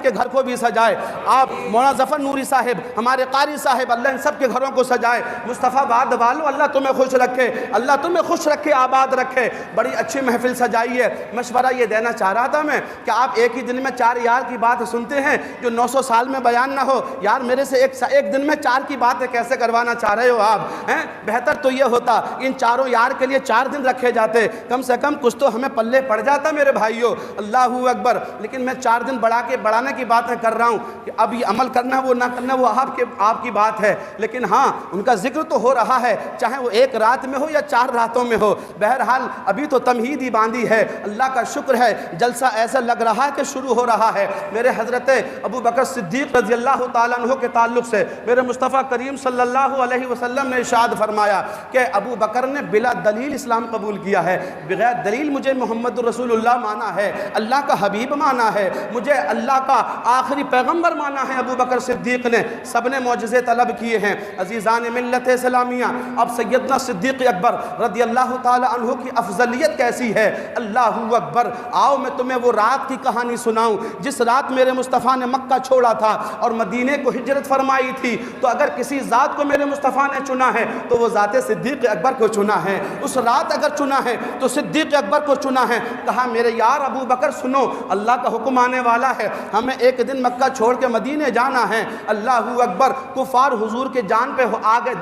کے گھر کو بھی سجائے. آپ مولانا ظفر نوری صاحب, ہمارے قاری صاحب, اللہ ان سب کے گھروں کو سجائے. مصطفیٰ بعد والو, اللہ تمہیں خوش رکھے, اللہ تمہیں خوش رکھے, آباد رکھے. بڑی اچھی محفل سجائی ہے. مشورہ یہ دینا چاہ رہا تھا میں کہ آپ ایک ہی دن میں 4 یار کی بات سنتے ہیں جو 900 سال میں بیان نہ ہو. یار میرے سے ایک دن میں 4 کی باتیں کیسے کروانا چاہ رہے ہو آپ ہیں؟ بہتر تو یہ ہوتا ان 4 یار کے لیے 4 دن رکھے جاتے, کم سے کم کچھ تو ہمیں پلے پڑ جاتا میرے بھائیوں. اللہ اکبر. لیکن میں 4 دن بڑھانے کی باتیں کر رہا ہوں کہ اب یہ عمل کرنا وہ نہ کرنا وہ آپ کی بات ہے. لیکن ہاں ان کا ذکر تو ہو رہا ہے, چاہے وہ 1 رات میں ہو یا 4 راتوں میں ہو. بہرحال ابھی تو تمہید ہی باندھی ہے. اللہ کا شکر ہے, جلسہ ایسا لگ رہا ہے کہ شروع ہو رہا ہے. میرے حضرت ابو بکر صدیق رضی اللہ تعالیٰ عنہ کے تعلق سے میرے مصطفیٰ کریم صلی اللہ علیہ وسلم نے ارشاد فرمایا کہ ابو بکر نے بلا دلیل اسلام قبول کیا ہے. بغیر دلیل مجھے محمد رسول اللہ مانا ہے, اللہ کا حبیب مانا ہے, مجھے اللہ کا آخری پیغمبر مانا ہے. ابو بکر صدیق نے سب نے معجزے طلب کیے ہیں. عزیزان ملت اسلامیہ, اب سیدنا صدیق اکبر رضی اللہ تعالی عنہ کی افضلیت کیسی ہے. اللہ اکبر. آؤ میں تمہیں وہ رات کی کہانی سناؤں جس رات میرے مصطفیٰ نے مکہ چھوڑا تھا اور مدینے کو ہجرت فرمائی تھی. تو اگر کسی ذات کو میرے مصطفیٰ نے چنا ہے تو وہ ذات صدیق اکبر کو چنا ہے. اس رات اگر چنا ہے تو صدیق اکبر کو چنا ہے. کہا میرے یار ابو بکر سنو, اللہ کا حکم آنے والا ہے, ہمیں ایک دن مکہ چھوڑ کے مدینے جانا ہے. اللہ اکبر. کفار حضور کے جان پہ آ گئے,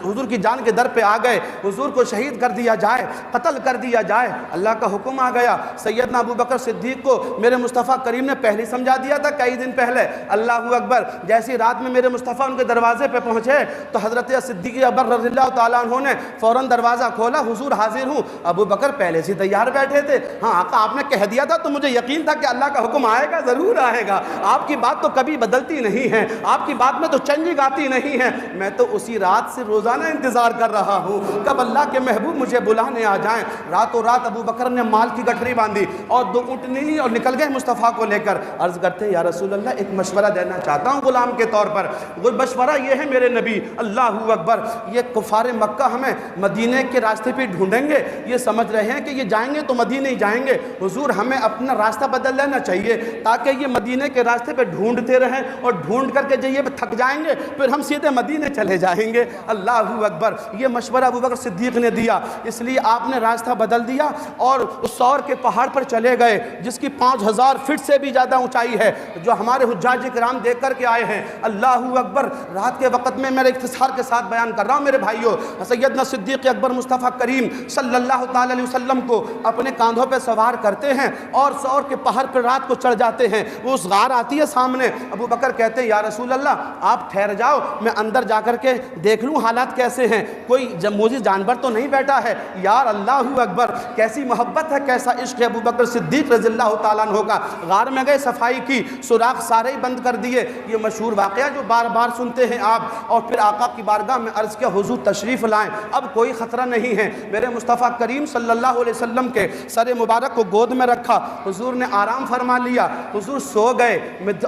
حضور کی جان کے در پہ آ گئے. حضور کو شہید کر دیا جائے, قتل کر دیا جائے. اللہ کا حکم آ گیا. سیدنا ابو بکر صدیق کو میرے مصطفیٰ کریم نے پہلے سمجھا دیا تھا کئی دن پہلے. اللہ اکبر. جیسی رات میں میرے مصطفیٰ ان کے دروازے پہ پہنچے تو حضرت صدیق اکبر رضی اللہ تعالیٰ عنہ نے فوراً دروازہ کھولا, حضور حاضر ہوں. ابو بکر پہلے سے تیار بیٹھے تھے. ہاں آقا آپ نے کہہ دیا تھا تو مجھے یقین تھا کہ اللہ کا حکم آئے گا, ضرور آئے گا. آپ کی بات تو کبھی بدلتی نہیں ہے, آپ کی بات میں تو چینجنگ آتی نہیں ہے. میں تو اسی رات سے روزانہ انتظار کر رہا ہوں کب اللہ کے محبوب مجھے بلانے آ جائیں. راتوں رات ابو بکر نے مال کی گٹھری باندھی اور 2 اونٹنی لی اور نکل گئے مصطفیٰ کو لے کر. عرض کرتے ہیں یا رسول اللہ ایک مشورہ دینا چاہتا ہوں غلام کے طور پر. وہ مشورہ یہ ہے میرے نبی. اللہ اکبر. یہ کفار مکہ ہمیں مدینے کے راستے پہ ڈھونڈیں گے, یہ سمجھ رہے ہیں کہ یہ جائیں گے تو مدینے ہی جائیں گے. حضور ہمیں اپنا راستہ بدل لینا چاہیے تاکہ یہ مدینے کے راستے پہ ڈھونڈتے رہیں اور ڈھونڈ کر کے جب یہ تھک جائیں گے پھر ہم سیدھے مدینے چلے جائیں گے. اللہ اکبر. یہ مشورہ ابو بکر صدیق نے دیا, اس لیے آپ نے راستہ بدل دیا اور اس سور کے پہاڑ پر چلے گئے جس کی 5000 فٹ سے بھی زیادہ اونچائی ہے, جو ہمارے حجاج کرام دیکھ کر کے آئے ہیں. اللہ اکبر. رات کے وقت میں میرے اختصار کے ساتھ بیان کر رہا ہوں میرے بھائیوں. سیدنا صدیق اکبر مصطفیٰ کریم صلی اللہ تعالی علیہ وسلم کو اپنے کاندھوں پہ سوار کرتے ہیں اور سور کے پہاڑ پر رات کو چڑھ جاتے ہیں. وہ اس غار آتی ہے سامنے. ابو بکر کہتے ہیں یا رسول اللہ آپ ٹھہر جاؤ, میں اندر جا کر کے دیکھ لوں حالات کیسے ہیں, کوئی موذی جانور تو نہیں بیٹھا ہے. یار اللہ اکبر. کیسی محبت ہے, کیسا عشق ہے ابو بکر صدیق رضی اللہ تعالیٰ عنہ کا. غار میں گئے, صفائی کی, سوراخ سارے ہی بند کر دیے. یہ مشہور واقعہ جو بار بار سنتے ہیں آپ. اور پھر آقا کی بارگاہ میں عرض کیا حضور تشریف لائیں, اب کوئی خطرہ نہیں ہے. میرے مصطفیٰ کریم صلی اللہ علیہ وسلم کے سر مبارک کو گود میں رکھا, حضور نے آرام فرما لیا, حضور سو گئے.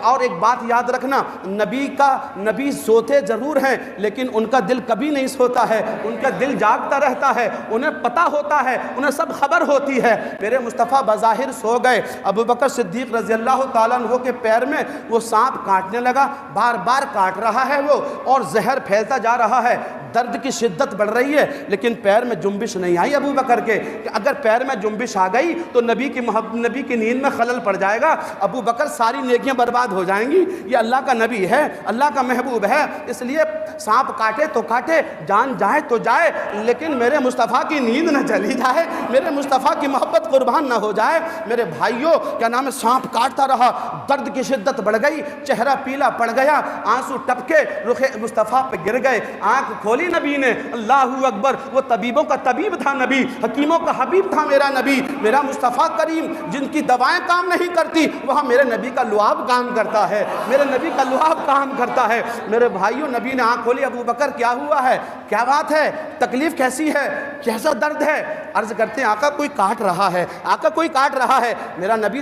اور ایک بات یاد رکھنا, نبی سوتے ضرور ہیں لیکن ان کا دل کبھی نہیں سوتا ہے, ان کا دل جاگتا رہتا ہے, انہیں پتہ ہوتا ہے, انہیں سب خبر ہوتی ہے. میرے مصطفیٰ بظاہر سو گئے. ابو بکر صدیق رضی اللہ تعالیٰ عنہ کے پیر میں وہ سانپ کاٹنے لگا, بار بار کاٹ رہا ہے وہ اور زہر پھیلتا جا رہا ہے. درد کی شدت بڑھ رہی ہے لیکن پیر میں جنبش نہیں آئی ابو بکر کے, کہ اگر پیر میں جنبش آ گئی تو نبی کی نیند میں خلل پڑ جائے گا, ابو بکر ساری نیکیاں برباد ہو جائیں گی. یہ اللہ کا نبی ہے, اللہ کا محبوب ہے, اس لیے سانپ کاٹے تو کاٹے, جان جائے تو جائے, لیکن میرے مصطفیٰ کی نیند نہ چلی جائے, میرے مصطفیٰ کی محبت قربان نہ ہو جائے. میرے بھائیوں کیا نام ہے, سانپ کاٹتا رہا, درد کی شدت بڑھ گئی, چہرہ پیلا پڑ گیا, آنسو ٹپکے رخ مصطفیٰ پہ گر گئے. آنکھ کھولی نبی نے, اللہ اکبر. وہ طبیبوں کا طبیب تھا نبی, حکیموں کا حبیب تھا میرا نبی, میرا مصطفیٰ کریم. جن کی دوائیں کام نہیں کرتی وہاں میرے نبی کا لعاب کام کرتا ہے, میرے نبی کا لعاب کام کرتا ہے. میرے بھائیوں نبی نے آنکھ کھولی, ابو بکر کیا ہوا ہے, کیا بات ہے, تکلیف کیسی ہے, کیسا درد ہے. عرض کرتے ہیں آقا کوئی کاٹ رہا ہے, آقا کوئی کاٹ رہا ہے. میرا نبی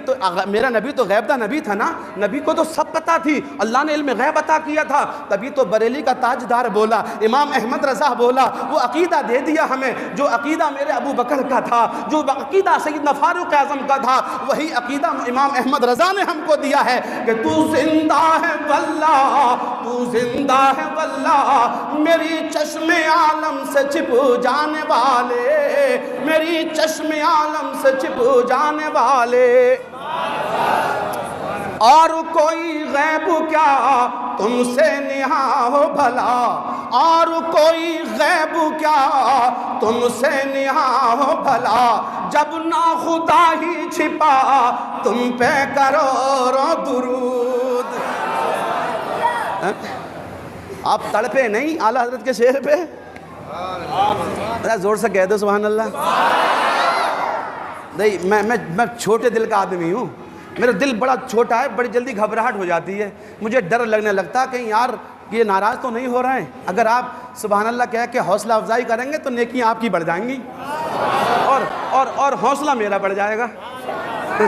تو غیب دا نبی تھا نا, نبی کو تو سب پتہ تھی, اللہ نے علم غیب عطا کیا تھا. تبھی تو بریلی کا تاجدار بولا, امام احمد رضا بولا, وہ عقیدہ دے دیا ہمیں جو عقیدہ میرے ابو بکر کا تھا, جو عقیدہ سیدنا فاروق اعظم کا تھا, وہی عقیدہ امام احمد رضا نے ہم کو دیا ہے کہ تو زندہ ہے واللہ، تو زندہ ہے واللہ، میری چشم عالم سے چھپ جانے والے، میری چشم عالم سے چھپ جانے والے۔ اور کوئی غیب کیا تم سے نہا ہو بھلا، اور کوئی غیب کیا تم سے نہا ہو بھلا، جب نہ خدا ہی چھپا تم پہ کروڑوں درود۔ آپ تڑپے نہیں اعلیٰ حضرت کے شعر پہ؟ ذرا زور سے کہہ دو سبحان اللہ۔ نہیں میں چھوٹے دل کا آدمی ہوں، میرا دل بڑا چھوٹا ہے، بڑی جلدی گھبراہٹ ہو جاتی ہے، مجھے ڈر لگنے لگتا کہیں یار یہ ناراض تو نہیں ہو رہے ہیں۔ اگر آپ سبحان اللہ کہہ کے حوصلہ افزائی کریں گے تو نیکیاں آپ کی بڑھ جائیں گی اور حوصلہ میرا بڑھ جائے گا،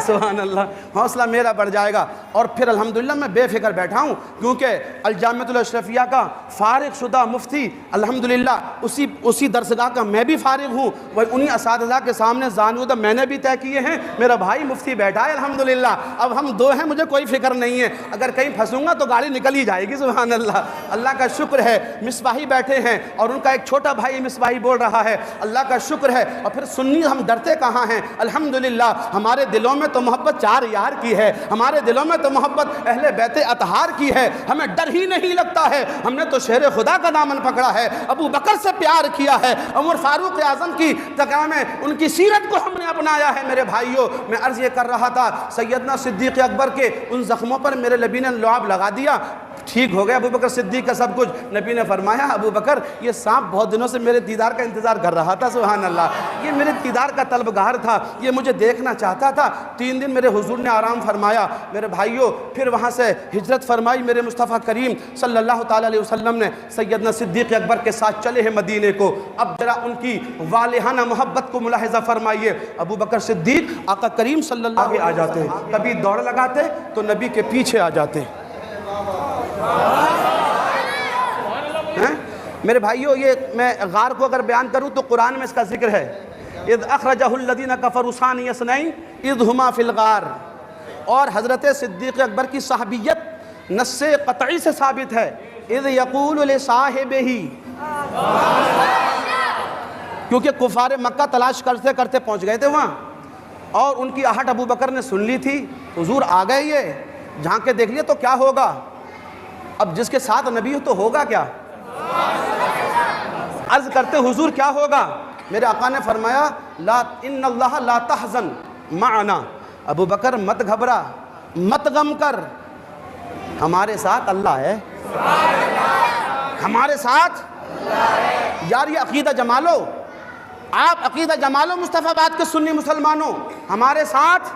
سبحان اللہ، حوصلہ میرا بڑھ جائے گا۔ اور پھر الحمدللہ میں بے فکر بیٹھا ہوں، کیونکہ الجامعۃ الاشرفیہ کا فارغ شدہ مفتی الحمدللہ اسی درسگاہ کا میں بھی فارغ ہوں، وہ انہی اساتذہ کے سامنے زانودہ میں نے بھی طے کیے ہیں، میرا بھائی مفتی بیٹھا ہے الحمدللہ، اب ہم دو ہیں، مجھے کوئی فکر نہیں ہے، اگر کہیں پھنسوں گا تو گاڑی نکل ہی جائے گی، سبحان اللہ۔ اللہ کا شکر ہے مصباحی بیٹھے ہیں اور ان کا ایک چھوٹا بھائی مصباحی بول رہا ہے، اللہ کا شکر ہے۔ اور پھر سنی ہم ڈرتے کہاں ہیں، الحمدللہ ہمارے دلوں میں تو محبت چار یار کی ہے، ہمارے دلوں میں تو محبت اہل بیت اطہار کی ہے، ہمیں ڈر ہی نہیں لگتا ہے، ہم نے تو شیر خدا کا دامن پکڑا ہے، ابو بکر سے پیار کیا ہے، عمر فاروق اعظم کی تقام میں ان کی سیرت کو ہم نے اپنایا ہے۔ میرے بھائیوں، میں عرض یہ کر رہا تھا، سیدنا صدیق اکبر کے ان زخموں پر میرے نبی نے لعاب لگا دیا، ٹھیک ہو گیا ابو بکر صدیق کا سب کچھ۔ نبی نے فرمایا ابو بکر یہ سانپ بہت دنوں سے میرے دیدار کا انتظار کر رہا تھا، سبحان اللہ، یہ میرے دیدار کا طلبگار تھا، یہ مجھے دیکھنا چاہتا تھا۔ 3 دن میرے حضور نے آرام فرمایا۔ میرے بھائیوں، پھر وہاں سے ہجرت فرمائی، میرے مصطفیٰ کریم صلی اللہ تعالیٰ علیہ وسلم نے سیدنا صدیق اکبر کے ساتھ چلے ہیں مدینے کو۔ اب ذرا ان کی والہانہ محبت کو ملاحظہ فرمائیے۔ ابو بکر صدیق آقا کریم صلی اللہ علیہ وسلم آگے آ جاتے، کبھی دوڑ لگاتے تو نبی کے پیچھے آ جاتے۔ میرے بھائیوں، یہ میں غار کو اگر بیان کروں تو قرآن میں اس کا ذکر ہے، اذ اخرجہ الذین کفروا ثانی اثنین اذ ہما فی الغار، اور حضرت صدیق اکبر کی صحابیت نص قطعی سے ثابت ہے، اذ یقول لصاحبہ، کیونکہ کفار مکہ تلاش کرتے کرتے پہنچ گئے تھے وہاں، اور ان کی آہٹ ابو بکر نے سن لی تھی، حضور آ گئے، یہ جھانک کے دیکھ لیے تو کیا ہوگا، اب جس کے ساتھ نبی ہو تو ہوگا کیا، عرض کرتے حضور کیا ہوگا، میرے آقا نے فرمایا لا ان اللہ لا تحزن معنا، ابو بکر مت گھبرا، مت غم کر، ہمارے ساتھ اللہ ہے، ہمارے ساتھ یار، یہ عقیدہ جمالو، آپ عقیدہ جمالو مصطفیٰ باد کے سنی مسلمانوں، ہمارے ساتھ،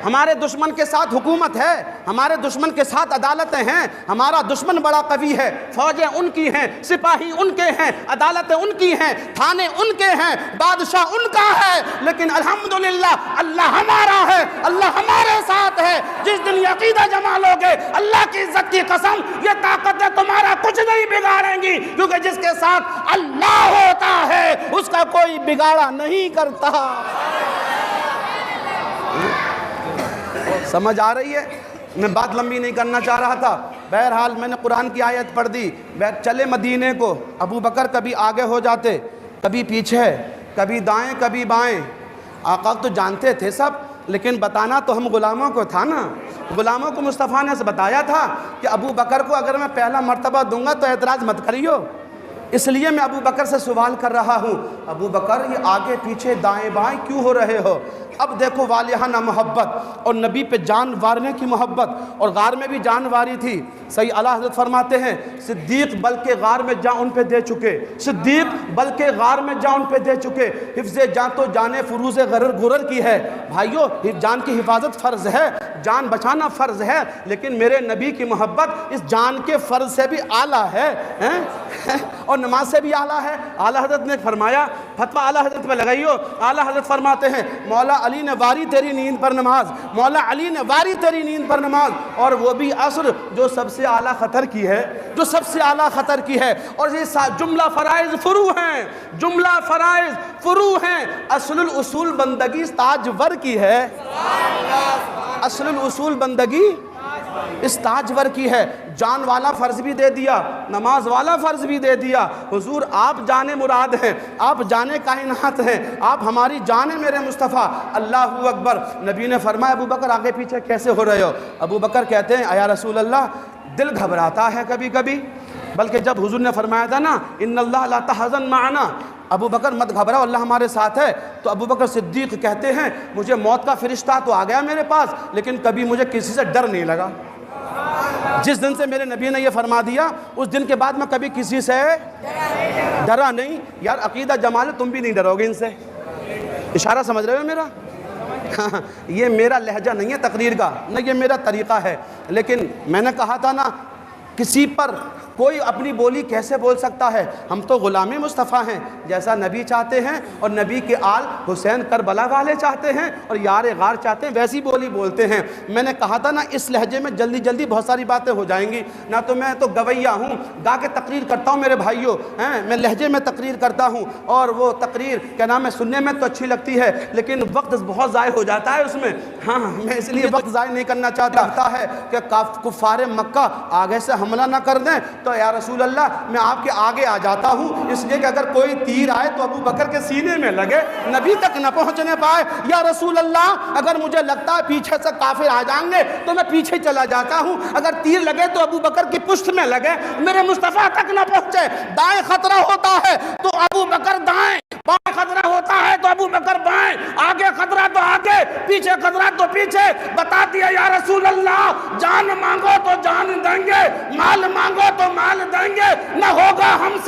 ہمارے دشمن کے ساتھ حکومت ہے، ہمارے دشمن کے ساتھ عدالتیں ہیں، ہمارا دشمن بڑا قوی ہے، فوجیں ان کی ہیں، سپاہی ان کے ہیں، عدالتیں ان کی ہیں، تھانے ان کے ہیں، بادشاہ ان کا ہے، لیکن الحمدللہ اللہ ہمارا ہے، اللہ ہمارے ساتھ ہے۔ جس دن یہ عقیدہ جما لو گے، اللہ کی عزت کی قسم، یہ طاقتیں تمہارا کچھ نہیں بگاڑیں گی، کیونکہ جس کے ساتھ اللہ ہوتا ہے اس کا کوئی بگاڑا نہیں کرتا۔ سمجھ آ رہی ہے؟ میں بات لمبی نہیں کرنا چاہ رہا تھا، بہرحال میں نے قرآن کی آیت پڑھ دی، چلے مدینے کو، ابو بکر کبھی آگے ہو جاتے، کبھی پیچھے، کبھی دائیں کبھی بائیں، آقا تو جانتے تھے سب، لیکن بتانا تو ہم غلاموں کو تھا نا، غلاموں کو مصطفیٰ نے بتایا تھا کہ ابو بکر کو اگر میں پہلا مرتبہ دوں گا تو اعتراض مت کریو، اس لیے میں ابو بکر سے سوال کر رہا ہوں، ابو بکر یہ آگے پیچھے دائیں بائیں کیوں ہو رہے ہو؟ اب دیکھو والہانہ محبت اور نبی پہ جان وارنے کی محبت، اور غار میں بھی جان واری تھی۔ صحیح اعلیٰ حضرت فرماتے ہیں صدیق بلکہ غار میں جان ان پہ دے چکے، صدیق بلکہ غار میں جان ان پہ دے چکے، حفظ جان تو جان فروز غرر کی ہے۔ بھائیو، جان کی حفاظت فرض ہے، جان بچانا فرض ہے، لیکن میرے نبی کی محبت اس جان کے فرض سے بھی اعلیٰ ہے اور نماز سے بھی اعلیٰ ہے۔ اعلیٰ حضرت نے فرمایا، فتویٰ اعلیٰ حضرت پہ لگائیو، اعلیٰ حضرت فرماتے ہیں مولا علی نے واری تیری نیند پر نماز، مولا علی نے واری تیری نیند پر نماز، اور وہ بھی عصر جو سب سے اعلیٰ خطر کی ہے، جو سب سے اعلیٰ خطر کی ہے، اور یہ جملہ فرائض فرو ہیں، جملہ فرائض فرو ہیں، اصل الاصول بندگی تاجور کی ہے، اصل الاصول بندگی اس تاجور کی ہے. جان والا فرض بھی دے دیا, نماز والا فرض بھی دے دیا. حضور آپ جان مراد ہیں, آپ جان کائنات ہیں, آپ ہماری جان ہیں میرے مصطفیٰ. اللہ اکبر. نبی نے فرمایا ابو بکر آگے پیچھے کیسے ہو رہے ہو؟ ابو بکر کہتے ہیں یا رسول اللہ دل گھبراتا ہے کبھی کبھی. بلکہ جب حضور نے فرمایا تھا نا ان اللہ لا تحزن معنا, ابو بکر مت گھبراؤ اللہ ہمارے ساتھ ہے, تو ابو بکر صدیق کہتے ہیں مجھے موت کا فرشتہ تو آ گیا میرے پاس, لیکن کبھی مجھے کسی سے ڈر نہیں لگا. جس دن سے میرے نبی نے یہ فرما دیا اس دن کے بعد میں کبھی کسی سے ڈرا نہیں. یار عقیدہ جمال تم بھی نہیں ڈرو گے ان سے. اشارہ سمجھ رہے ہو میرا؟ یہ میرا لہجہ نہیں ہے تقریر کا, نہ یہ میرا طریقہ ہے. لیکن میں نے کہا تھا نا کسی پر کوئی اپنی بولی کیسے بول سکتا ہے؟ ہم تو غلام مصطفیٰ ہیں, جیسا نبی چاہتے ہیں اور نبی کے آل حسین کربلا والے چاہتے ہیں اور یار غار چاہتے ہیں ویسی بولی بولتے ہیں. میں نے کہا تھا نا اس لہجے میں جلدی جلدی بہت ساری باتیں ہو جائیں گی. نہ تو میں تو گویہ ہوں, گا کے تقریر کرتا ہوں میرے بھائیوں, میں لہجے میں تقریر کرتا ہوں اور وہ تقریر کیا نام ہے سننے میں تو اچھی لگتی ہے لیکن وقت بہت ضائع ہو جاتا ہے اس میں. ہاں میں اس لیے وقت ضائع نہیں کرنا چاہتا ہے کہ کفار مکہ آگے سے حملہ نہ کر دیں تو یا رسول اللہ میں آپ کے آگے آ جاتا ہوں, اس لیے کہ اگر کوئی تیر آئے تو ابو بکر کے سینے میں لگے, نبی تک نہ پہنچنے پائے. یا رسول اللہ اگر مجھے لگتا ہے پیچھے سے کافر آ جائیں گے تو میں پیچھے چلا جاتا ہوں, اگر تیر لگے تو ابو بکر کی پشت میں لگے, میرے مصطفیٰ تک نہ پہنچے. دائیں خطرہ ہوتا ہے تو ابو بکر دائیں, بائیں خطرہ ہوتا ہے تو ابو بکر بائیں, آگے خطرہ تو آگے, پیچھے خطرہ تو پیچھے. بتا دیا یا رسول اللہ جان مانگو تو جان دیں گے, مال مانگو تو مال دیں گے, نہ ہوگا ہم سے